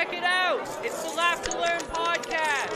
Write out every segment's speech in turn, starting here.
Check it out. It's the Laugh to Learn podcast.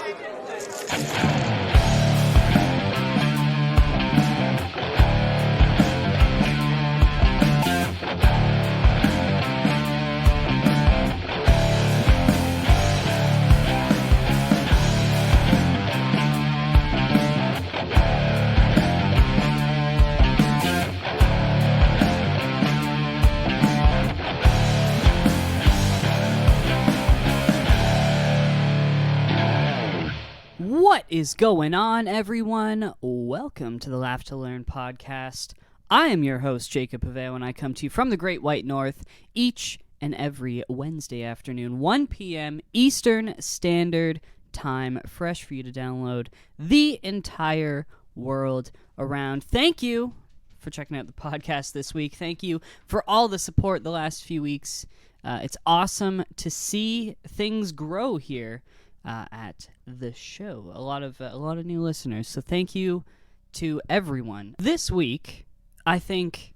What is going on, everyone? Welcome to the Laugh to Learn podcast. I am your host, Jacob Paveo, and I come to you from the Great White North each and every Wednesday afternoon, 1 p.m. Eastern Standard Time, fresh for you to download the entire world around. Thank you for checking out the podcast this week. Thank you for all the support the last few weeks. It's awesome to see things grow here at the show. A lot of new listeners, so thank you to everyone. This week, I think,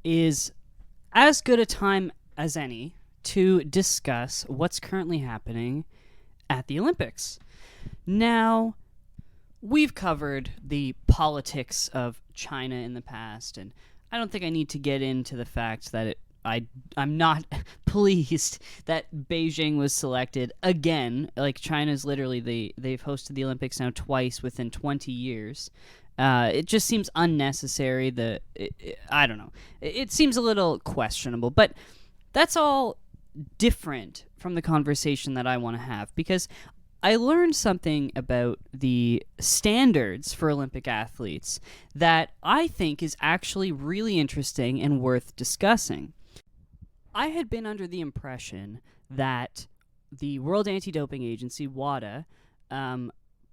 is as good a time as any to discuss what's currently happening at the Olympics. Now, we've covered the politics of China in the past, and I don't think I need to get into the fact that I'm not pleased that Beijing was selected again. Like, China's literally, they've hosted the Olympics now twice within 20 years. It just seems unnecessary. I don't know. It seems a little questionable, but that's all different from the conversation that I want to have, because I learned something about the standards for Olympic athletes that I think is actually really interesting and worth discussing. I had been under the impression that the World Anti-Doping Agency, WADA,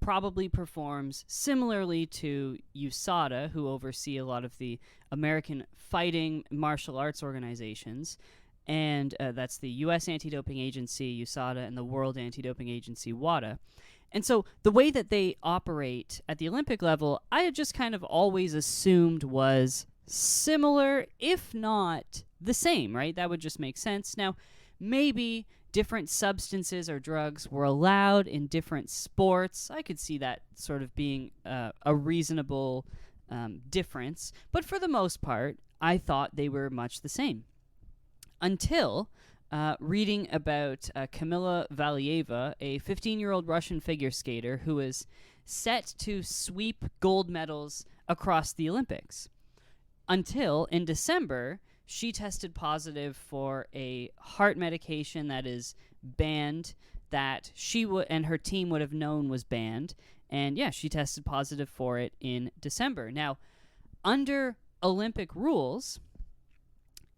probably performs similarly to USADA, who oversee a lot of the American fighting martial arts organizations, and that's the U.S. Anti-Doping Agency, USADA, and the World Anti-Doping Agency, WADA. And so the way that they operate at the Olympic level, I had just kind of always assumed was similar, if not the same, right? That would just make sense. Now, maybe different substances or drugs were allowed in different sports. I could see that sort of being a reasonable difference. But for the most part, I thought they were much the same. Until reading about Kamila Valieva, a 15-year-old Russian figure skater who is set to sweep gold medals across the Olympics. Until, in December, she tested positive for a heart medication that is banned, that she and her team would have known was banned. And yeah, she tested positive for it in December. Now, under Olympic rules,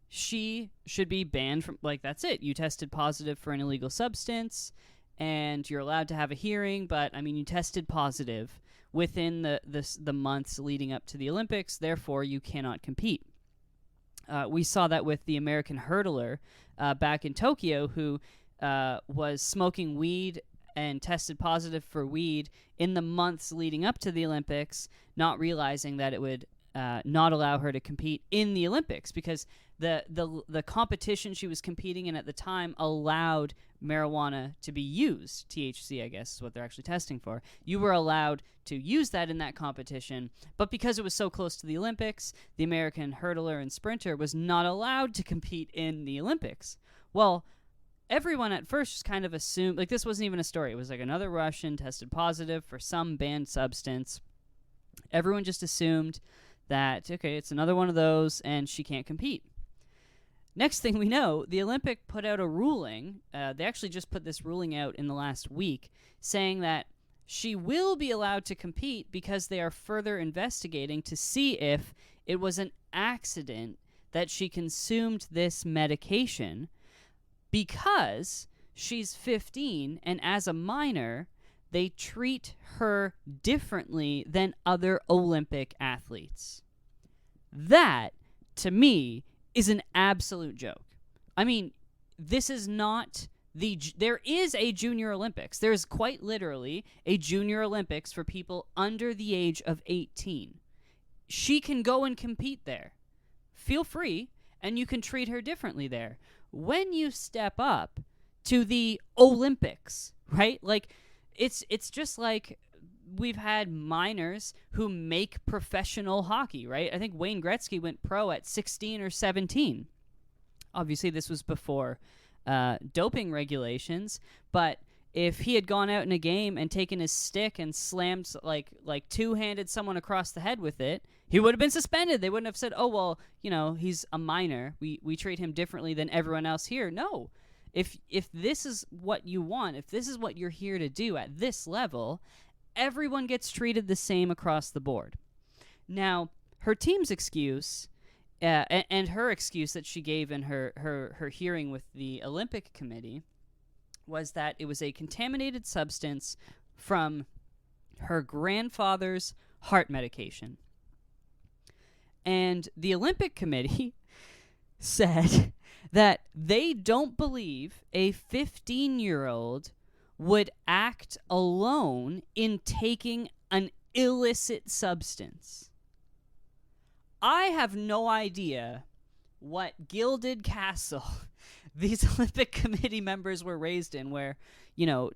she should be banned from, like, that's it. You tested positive for an illegal substance, and you're allowed to have a hearing, but, I mean, you tested positive within the months leading up to the Olympics, therefore you cannot compete. We saw that with the American hurdler back in Tokyo, who was smoking weed and tested positive for weed in the months leading up to the Olympics, not realizing that it would not allow her to compete in the Olympics, because the competition she was competing in at the time allowed marijuana to be used. THC, I guess, is what they're actually testing for. You were allowed to use that in that competition, but because it was so close to the Olympics, the American hurdler and sprinter was not allowed to compete in the Olympics. Well, everyone at first just kind of assumed, like, this wasn't even a story. It was like another Russian tested positive for some banned substance. Everyone just assumed that, okay, it's another one of those, and she can't compete. Next thing we know, the Olympic put out a ruling. They actually just put this ruling out in the last week, saying that she will be allowed to compete because they are further investigating to see if it was an accident that she consumed this medication, because she's 15, and as a minor, they treat her differently than other Olympic athletes. That, to me, is an absolute joke. I mean, this is not there is a Junior Olympics. There's quite literally a Junior Olympics for people under the age of 18. She can go and compete there. Feel free, and you can treat her differently there. When you step up to the Olympics, right? Like, it's just like we've had minors who make professional hockey, right? I think Wayne Gretzky went pro at 16 or 17. Obviously, this was before doping regulations, but if he had gone out in a game and taken his stick and slammed, like two-handed someone across the head with it, he would have been suspended. They wouldn't have said, oh, well, he's a minor. We treat him differently than everyone else here. No. If this is what you want, if this is what you're here to do at this level, everyone gets treated the same across the board. Now, her team's excuse, and her excuse that she gave in her hearing with the Olympic Committee, was that it was a contaminated substance from her grandfather's heart medication. And the Olympic Committee said that they don't believe a 15-year-old would act alone in taking an illicit substance. I have no idea what gilded castle these Olympic Committee members were raised in, where,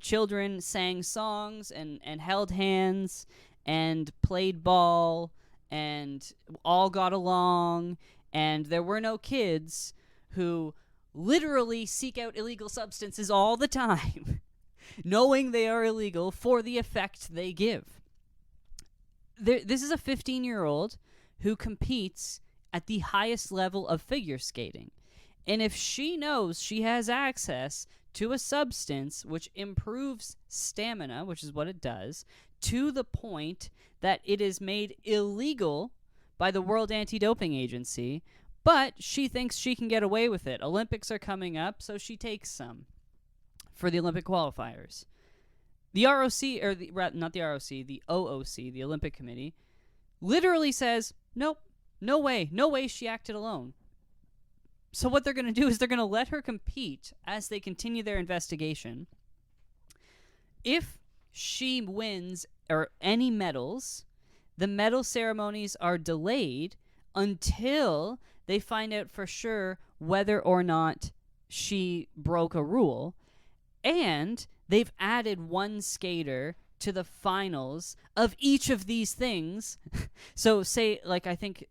children sang songs and held hands and played ball and all got along, and there were no kids who literally seek out illegal substances all the time, knowing they are illegal for the effect they give. This is a 15-year-old who competes at the highest level of figure skating. And if she knows she has access to a substance which improves stamina, which is what it does, to the point that it is made illegal by the World Anti-Doping Agency, but she thinks she can get away with it. Olympics are coming up, so she takes some for the Olympic qualifiers. The ROC, not the ROC, the OOC, the Olympic Committee, literally says, nope, no way she acted alone. So what they're going to do is they're going to let her compete as they continue their investigation. If she wins or any medals, the medal ceremonies are delayed until they find out for sure whether or not she broke a rule. And they've added one skater to the finals of each of these things. So say, I think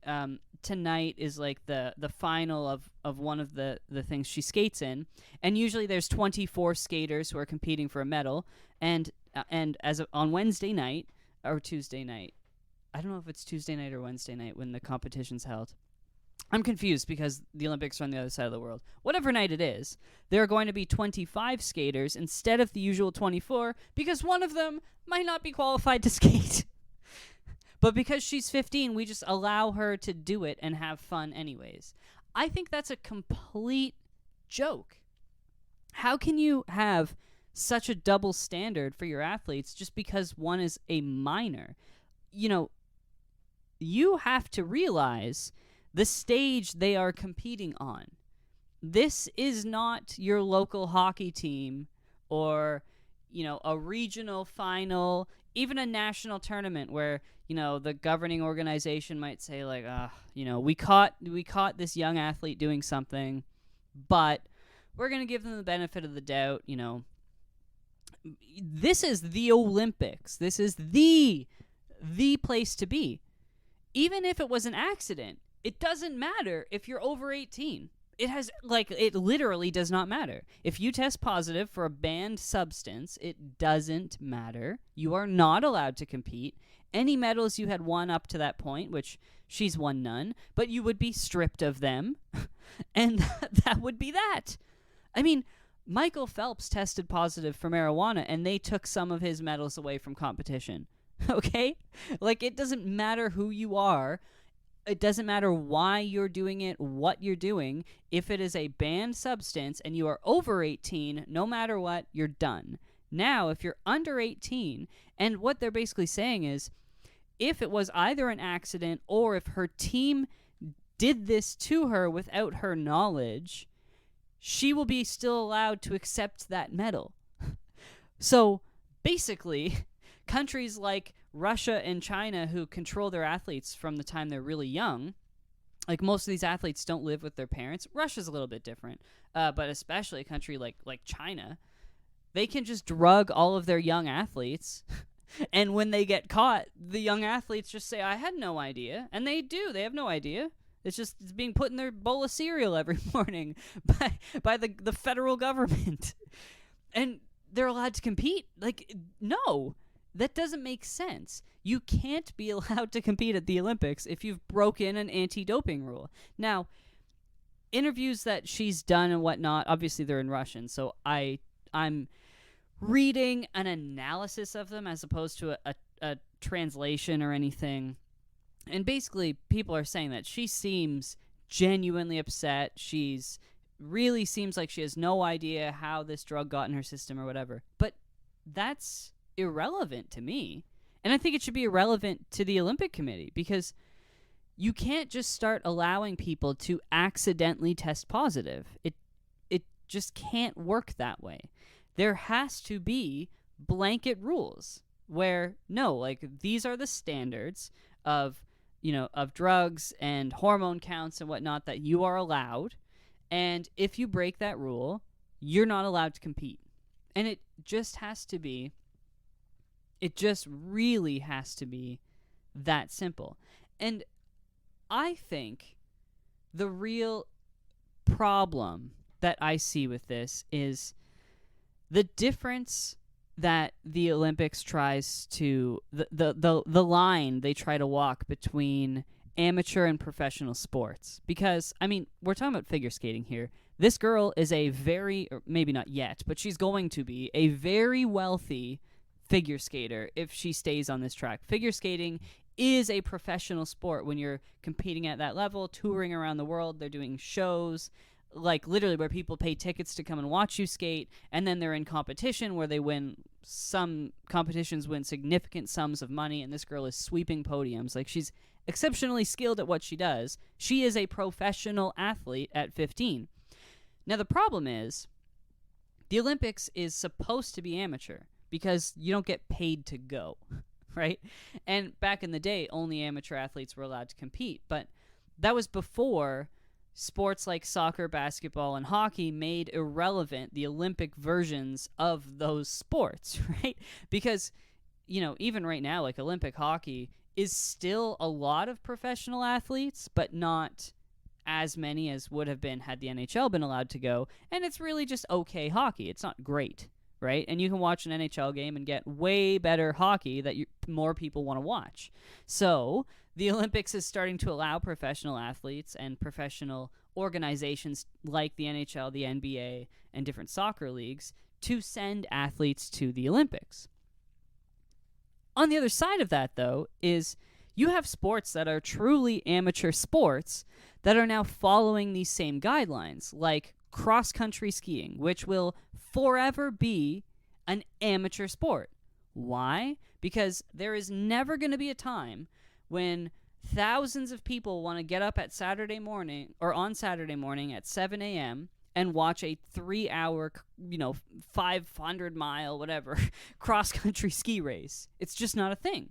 tonight is the final of one of the things she skates in, and usually there's 24 skaters who are competing for a medal, and on Wednesday night or Tuesday night, I don't know if it's Tuesday night or Wednesday night when the competition's held. I'm confused because the Olympics are on the other side of the world. Whatever night it is, there are going to be 25 skaters instead of the usual 24 because one of them might not be qualified to skate. But because she's 15, we just allow her to do it and have fun anyways. I think that's a complete joke. How can you have such a double standard for your athletes just because one is a minor? You have to realize the stage they are competing on. This is not your local hockey team or, a regional final, even a national tournament where, the governing organization might say we caught this young athlete doing something, but we're going to give them the benefit of the doubt, This is the Olympics. This is the place to be. Even if it was an accident, it doesn't matter if you're over 18. It literally does not matter. If you test positive for a banned substance, it doesn't matter. You are not allowed to compete. Any medals you had won up to that point, which she's won none, but you would be stripped of them, and that would be that. I mean, Michael Phelps tested positive for marijuana, and they took some of his medals away from competition. Okay? It doesn't matter who you are. It doesn't matter why you're doing it, what you're doing. If it is a banned substance and you are over 18, no matter what, you're done. Now, if you're under 18, and what they're basically saying is, if it was either an accident or if her team did this to her without her knowledge, she will be still allowed to accept that medal. So, basically, countries like Russia and China, who control their athletes from the time they're really young, like most of these athletes don't live with their parents. Russia's a little bit different, but especially a country like China, they can just drug all of their young athletes. And when they get caught, the young athletes just say, I had no idea. And they do. They have no idea. It's being put in their bowl of cereal every morning by the federal government. And they're allowed to compete. Like, no, that doesn't make sense. You can't be allowed to compete at the Olympics if you've broken an anti-doping rule. Now, interviews that she's done and whatnot, obviously they're in Russian, so I'm reading an analysis of them as opposed to a translation or anything. And basically, people are saying that she seems genuinely upset. She's really seems like she has no idea how this drug got in her system or whatever. But that's irrelevant to me. And I think it should be irrelevant to the Olympic Committee, because you can't just start allowing people to accidentally test positive. It just can't work that way. There has to be blanket rules where, no, like, these are the standards of, of drugs and hormone counts and whatnot that you are allowed. And if you break that rule, you're not allowed to compete. And it just really has to be that simple. And I think the real problem that I see with this is the difference that the Olympics tries to the line they try to walk between amateur and professional sports. Because, I mean, we're talking about figure skating here. This girl is a very, or maybe not yet, but she's going to be a very wealthy figure skater if she stays on this track. Figure skating is a professional sport when you're competing at that level, touring around the world. They're doing shows, like literally where people pay tickets to come and watch you skate, and then they're in competition where they win. Some competitions win significant sums of money, and this girl is sweeping podiums. Like, she's exceptionally skilled at what she does. She is a professional athlete at 15. Now, the problem is the Olympics is supposed to be amateur because you don't get paid to go, right? And back in the day, only amateur athletes were allowed to compete, but that was before sports like soccer, basketball, and hockey made irrelevant the Olympic versions of those sports, right? Because, even right now, like, Olympic hockey is still a lot of professional athletes, but not as many as would have been had the NHL been allowed to go. And it's really just okay hockey. It's not great, right? And you can watch an NHL game and get way better hockey that more people want to watch. So the Olympics is starting to allow professional athletes and professional organizations like the NHL, the NBA, and different soccer leagues to send athletes to the Olympics. On the other side of that, though, is you have sports that are truly amateur sports that are now following these same guidelines, like cross-country skiing, which will forever be an amateur sport. Why? Because there is never going to be a time when thousands of people want to get up at Saturday morning or on Saturday morning at 7 a.m. and watch a 3-hour, 500-mile, whatever, cross-country ski race. It's just not a thing.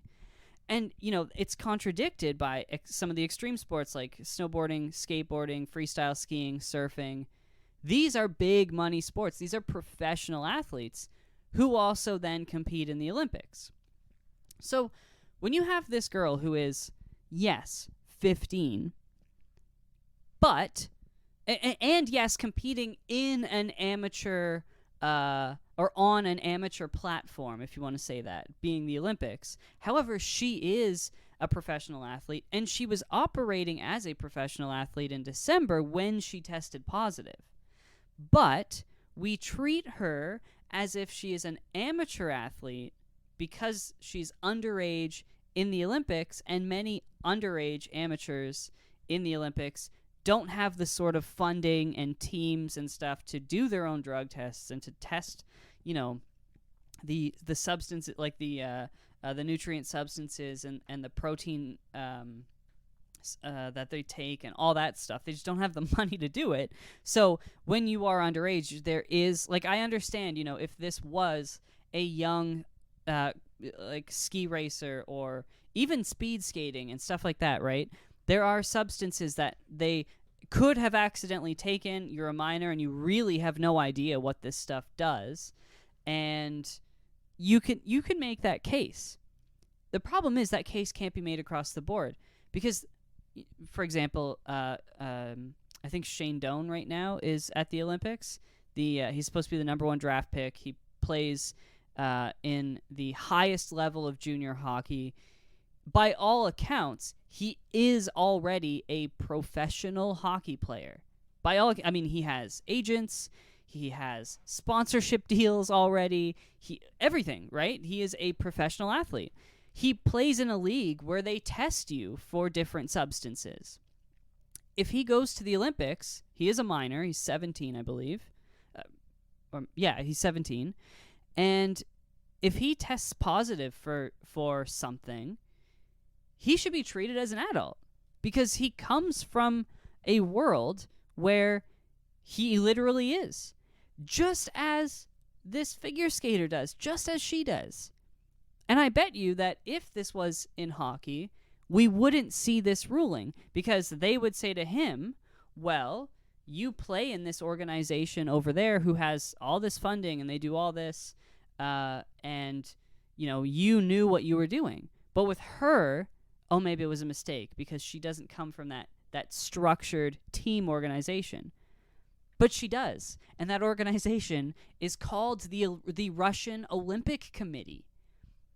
And, it's contradicted by some of the extreme sports like snowboarding, skateboarding, freestyle skiing, surfing. These are big money sports. These are professional athletes who also then compete in the Olympics. So when you have this girl who is, yes, 15, but, and yes, competing in an amateur, or on an amateur platform, if you want to say that, being the Olympics. However, she is a professional athlete, and she was operating as a professional athlete in December when she tested positive. But we treat her as if she is an amateur athlete because she's underage in the Olympics, and many underage amateurs in the Olympics don't have the sort of funding and teams and stuff to do their own drug tests and to test, the substance, like the nutrient substances and the protein that they take and all that stuff. They just don't have the money to do it. So when you are underage, there is, like, I understand, if this was a young like ski racer or even speed skating and stuff like that, right? There are substances that they could have accidentally taken. You're a minor and you really have no idea what this stuff does, and you can make that case. The problem is that case can't be made across the board because, for example, I think Shane Doan right now is at the Olympics. He's supposed to be the number 1 draft pick. He plays in the highest level of junior hockey. By all accounts, he is already a professional hockey player. He has agents, he has sponsorship deals already, everything, right? He is a professional athlete. He plays in a league where they test you for different substances. If he goes to the Olympics, he is a minor. He's 17, I believe. He's 17. And if he tests positive for something, he should be treated as an adult because he comes from a world where he literally is. Just as this figure skater does, just as she does. And I bet you that if this was in hockey, we wouldn't see this ruling because they would say to him, well, you play in this organization over there who has all this funding and they do all this, and you knew what you were doing. But with her, maybe it was a mistake because she doesn't come from that structured team organization. But she does, and that organization is called the Russian Olympic Committee.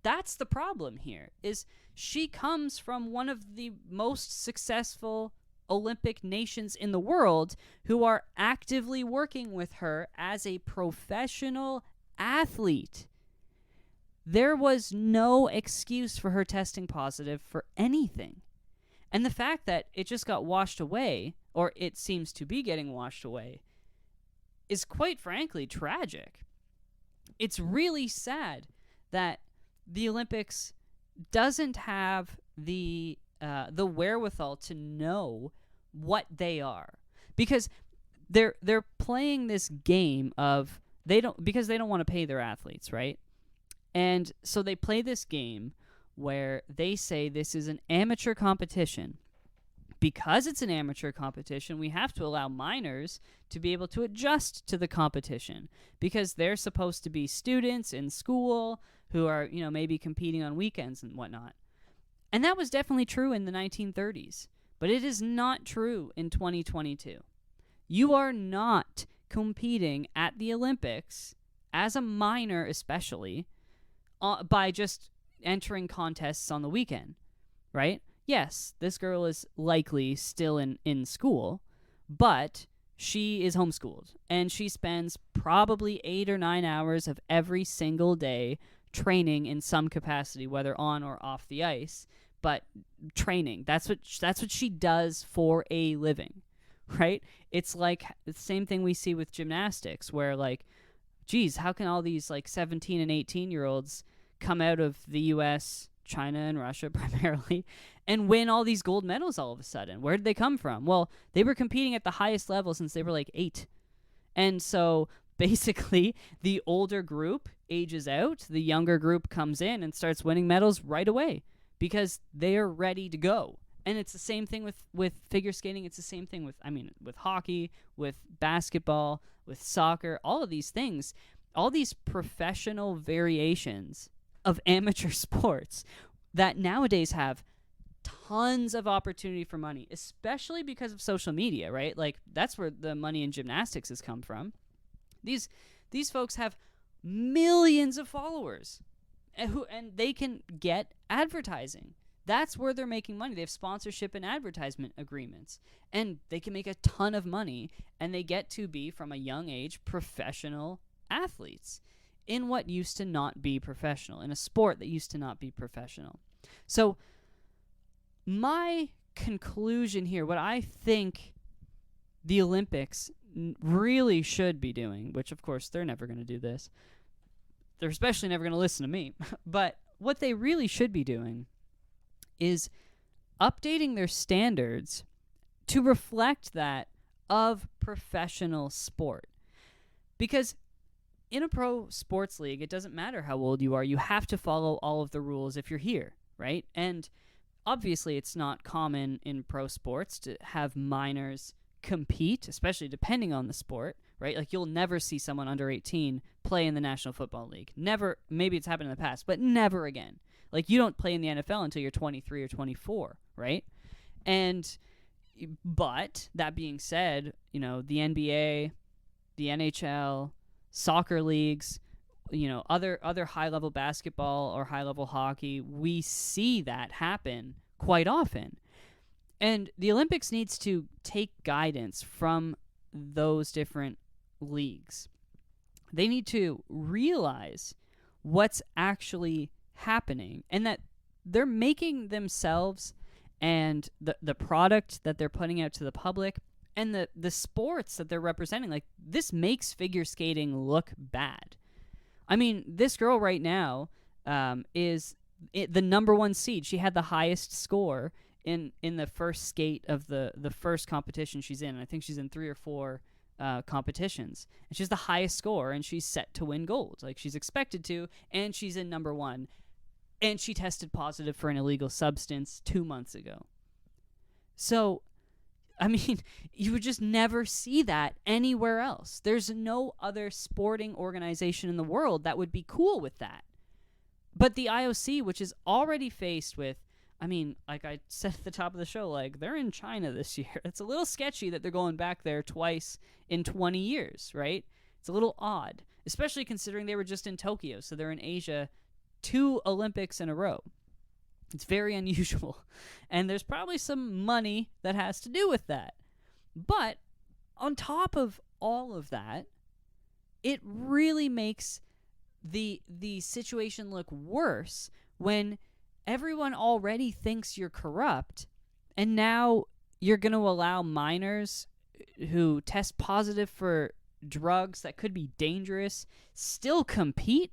That's the problem here, is she comes from one of the most successful Olympic nations in the world who are actively working with her as a professional athlete. There was no excuse for her testing positive for anything. And the fact that it just got washed away, or it seems to be getting washed away, is quite frankly tragic. It's really sad that the Olympics doesn't have the wherewithal to know what they are, because they're playing this game of they don't want to pay their athletes, right? And so they play this game where they say this is an amateur competition. Because it's an amateur competition, we have to allow minors to be able to adjust to the competition because they're supposed to be students in school who are, maybe competing on weekends and whatnot. And that was definitely true in the 1930s, but it is not true in 2022. You are not competing at the Olympics as a minor, especially, by just entering contests on the weekend, right? Yes, this girl is likely still in school, but she is homeschooled, and she spends probably 8 or 9 hours of every single day training in some capacity, whether on or off the ice, but training. That's what she does for a living, right? It's like the same thing we see with gymnastics, where geez, how can all these 17 and 18-year-olds come out of the U.S., China, and Russia primarily and win all these gold medals all of a sudden? Where did they come from? Well, they were competing at the highest level since they were 8. And so basically the older group ages out, the younger group comes in and starts winning medals right away because they're ready to go. And it's the same thing with figure skating. It's the same thing with hockey, with basketball, with soccer, all of these things, all these professional variations of amateur sports that nowadays have tons of opportunity for money, especially because of social media, right? That's where the money in gymnastics has come from. These folks have millions of followers, and they can get advertising. That's where they're making money. They have sponsorship and advertisement agreements, and they can make a ton of money, and they get to be, from a young age, professional athletes in what used to not be professional, in a sport that used to not be professional. So my conclusion here, what I think the Olympics really should be doing, which of course they're never going to do this, they're especially never going to listen to me, but what they really should be doing is updating their standards to reflect that of professional sport. Because in a pro sports league, it doesn't matter how old you are. You have to follow all of the rules if you're here, right? And obviously it's not common in pro sports to have minors compete, especially depending on the sport, right? Like you'll never see someone under 18 play in the National Football League. Never. Maybe it's happened in the past, but never again. Like you don't play in the NFL until you're 23 or 24, right? But that being said, the NBA, the NHL, soccer leagues, other high-level basketball or high-level hockey, we see that happen quite often. And the Olympics needs to take guidance from those different leagues. They need to realize what's actually happening and that they're making themselves and the product that they're putting out to the public and the sports that they're representing, like this makes figure skating look bad. I mean, this girl right now is the number one seed. She had the highest score in the first skate of the first competition she's in. I think she's in 3 or 4 competitions. And she's the highest score, and she's set to win gold. Like, she's expected to, and she's in number 1. And she tested positive for an illegal substance 2 months ago. So, I mean, you would just never see that anywhere else. There's no other sporting organization in the world that would be cool with that. But the IOC, which is already faced with, I mean, like I said at the top of the show, like, they're in China this year. It's a little sketchy that they're going back there twice in 20 years, right? It's a little odd, especially considering they were just in Tokyo, so they're in Asia 2 Olympics in a row. It's very unusual, and there's probably some money that has to do with that. But on top of all of that, it really makes the situation look worse when everyone already thinks you're corrupt, and now you're going to allow minors who test positive for drugs that could be dangerous still compete.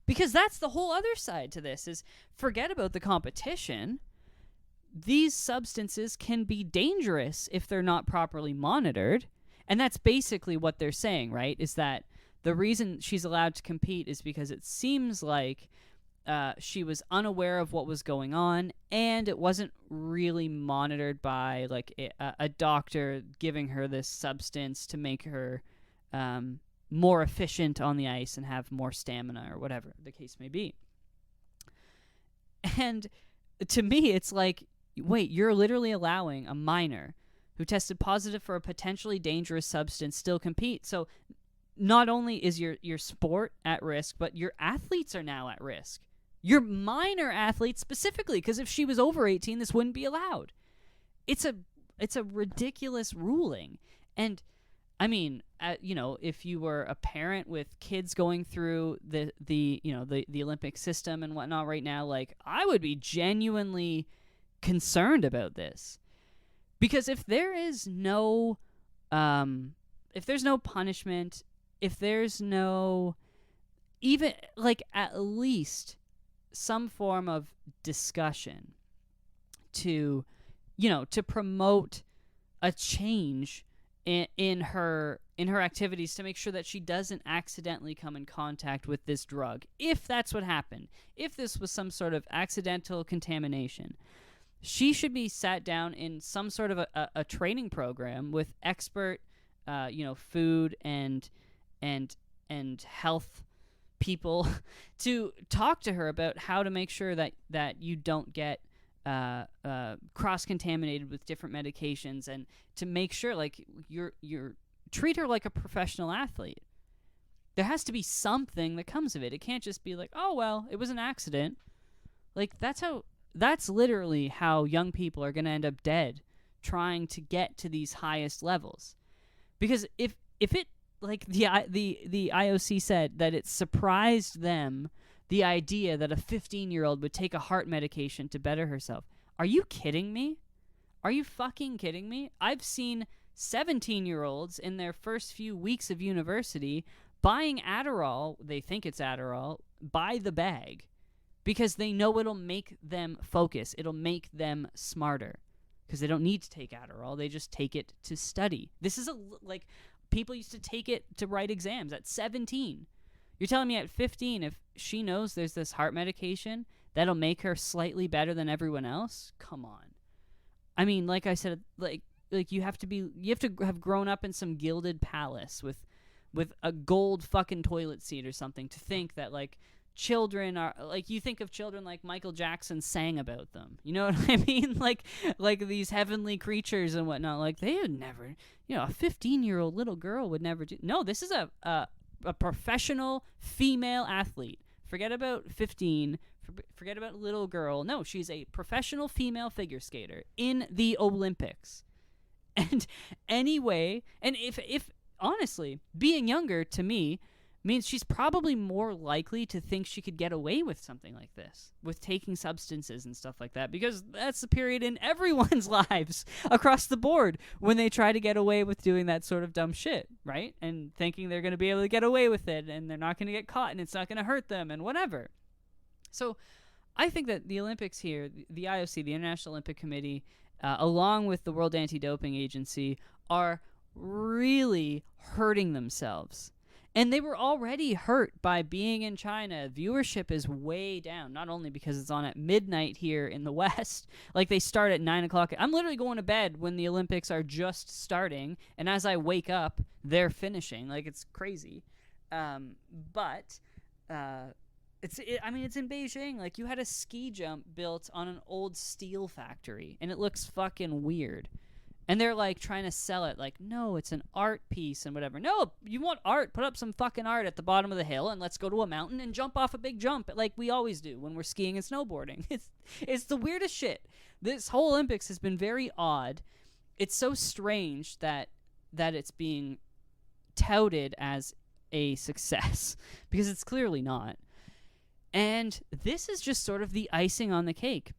Because that's the whole other side to this, is forget about the competition. These substances can be dangerous if they're not properly monitored. And that's basically what they're saying, right? Is that the reason she's allowed to compete is because it seems like she was unaware of what was going on, and it wasn't really monitored by like a doctor giving her this substance to make her more efficient on the ice and have more stamina or whatever the case may be. And to me, it's like, wait, you're literally allowing a minor who tested positive for a potentially dangerous substance still compete. So not only is your sport at risk, but your athletes are now at risk. Your minor athletes specifically, because if she was over 18, this wouldn't be allowed. It's a ridiculous ruling. And I mean, if you were a parent with kids going through the Olympic system and whatnot right now, like, I would be genuinely concerned about this, because if there's no punishment, if there's no even like at least some form of discussion to promote a change in her activities to make sure that she doesn't accidentally come in contact with this drug, if that's what happened, if this was some sort of accidental contamination, she should be sat down in some sort of a training program with expert food and health people to talk to her about how to make sure that you don't get cross-contaminated with different medications, and to make sure like you're treat her like a professional athlete. There has to be something that comes of it. It can't just be like, oh well, it was an accident. Like that's literally how young people are going to end up dead trying to get to these highest levels. Because if it, like the IOC said that it surprised them, the idea that a 15-year-old would take a heart medication to better herself. Are you kidding me? Are you fucking kidding me? I've seen 17-year-olds in their first few weeks of university buying Adderall, they think it's Adderall, by the bag, because they know it'll make them focus. It'll make them smarter, because they don't need to take Adderall. They just take it to study. This is like people used to take it to write exams at 17. You're telling me at 15, if she knows there's this heart medication that'll make her slightly better than everyone else? Come on. I mean, like I said, like you have to have grown up in some gilded palace with a gold fucking toilet seat or something to think that, like, children are, like, you think of children like Michael Jackson sang about them. You know what I mean? Like these heavenly creatures and whatnot. Like, they would never, a 15-year-old little girl would never do. No, this is a professional female athlete. Forget about 15. Forget about little girl. No, she's a professional female figure skater in the Olympics. And anyway, and if honestly, being younger to me means she's probably more likely to think she could get away with something like this, with taking substances and stuff like that, because that's the period in everyone's lives across the board when they try to get away with doing that sort of dumb shit, right? And thinking they're going to be able to get away with it and they're not going to get caught and it's not going to hurt them and whatever. So I think that the Olympics here, the IOC, the International Olympic Committee, along with the World Anti-Doping Agency, are really hurting themselves. And they were already hurt by being in China. Viewership is way down, not only because it's on at midnight here in the West. Like, they start at 9 o'clock. I'm literally going to bed when the Olympics are just starting, and as I wake up, they're finishing. Like, it's crazy. It's in Beijing. Like, you had a ski jump built on an old steel factory, and it looks fucking weird. And they're, like, trying to sell it, like, no, it's an art piece and whatever. No, you want art? Put up some fucking art at the bottom of the hill, and let's go to a mountain and jump off a big jump, like we always do when we're skiing and snowboarding. It's the weirdest shit. This whole Olympics has been very odd. It's so strange that it's being touted as a success, because it's clearly not. And this is just sort of the icing on the cake.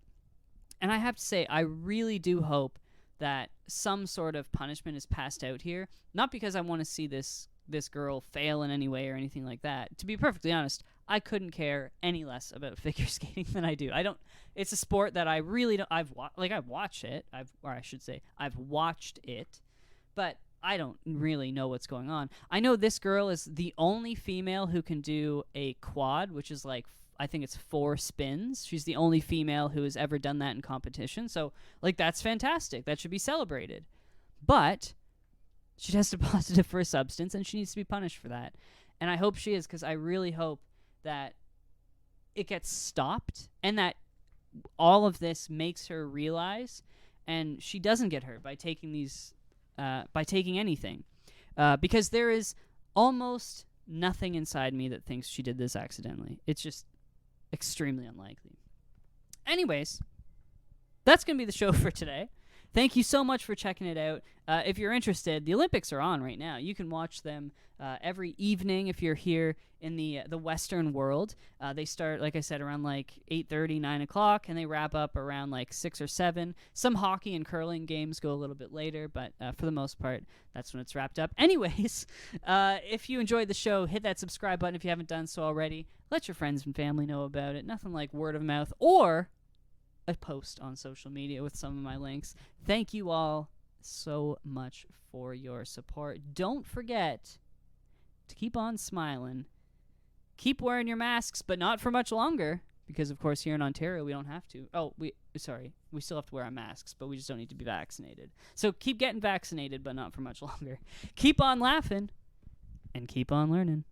And I have to say, I really do hope that some sort of punishment is passed out here. Not because I want to see this girl fail in any way or anything like that. To be perfectly honest, I couldn't care any less about figure skating than I do. It's a sport that I really don't. I've watched it. I've watched it, but I don't really know what's going on. I know this girl is the only female who can do a quad, which is like, I think it's 4 spins. She's the only female who has ever done that in competition. So, like, that's fantastic. That should be celebrated. But she tested positive for a substance, and she needs to be punished for that. And I hope she is, because I really hope that it gets stopped and that all of this makes her realize, and she doesn't get hurt by taking anything. Because there is almost nothing inside me that thinks she did this accidentally. It's just extremely unlikely. Anyways, that's going to be the show for today. Thank you so much for checking it out. If you're interested, the Olympics are on right now. You can watch them every evening if you're here in the Western world. They start, like I said, around like 8:30, 9 o'clock, and they wrap up around like 6 or 7. Some hockey and curling games go a little bit later, but for the most part, that's when it's wrapped up. Anyways, if you enjoyed the show, hit that subscribe button if you haven't done so already. Let your friends and family know about it. Nothing like word of mouth or a post on social media with some of my links. Thank you all so much for your support. Don't forget to keep on smiling. Keep wearing your masks, but not for much longer, because of course here in Ontario we don't have to. We still have to wear our masks, but we just don't need to be vaccinated. So keep getting vaccinated, but not for much longer. Keep on laughing and keep on learning.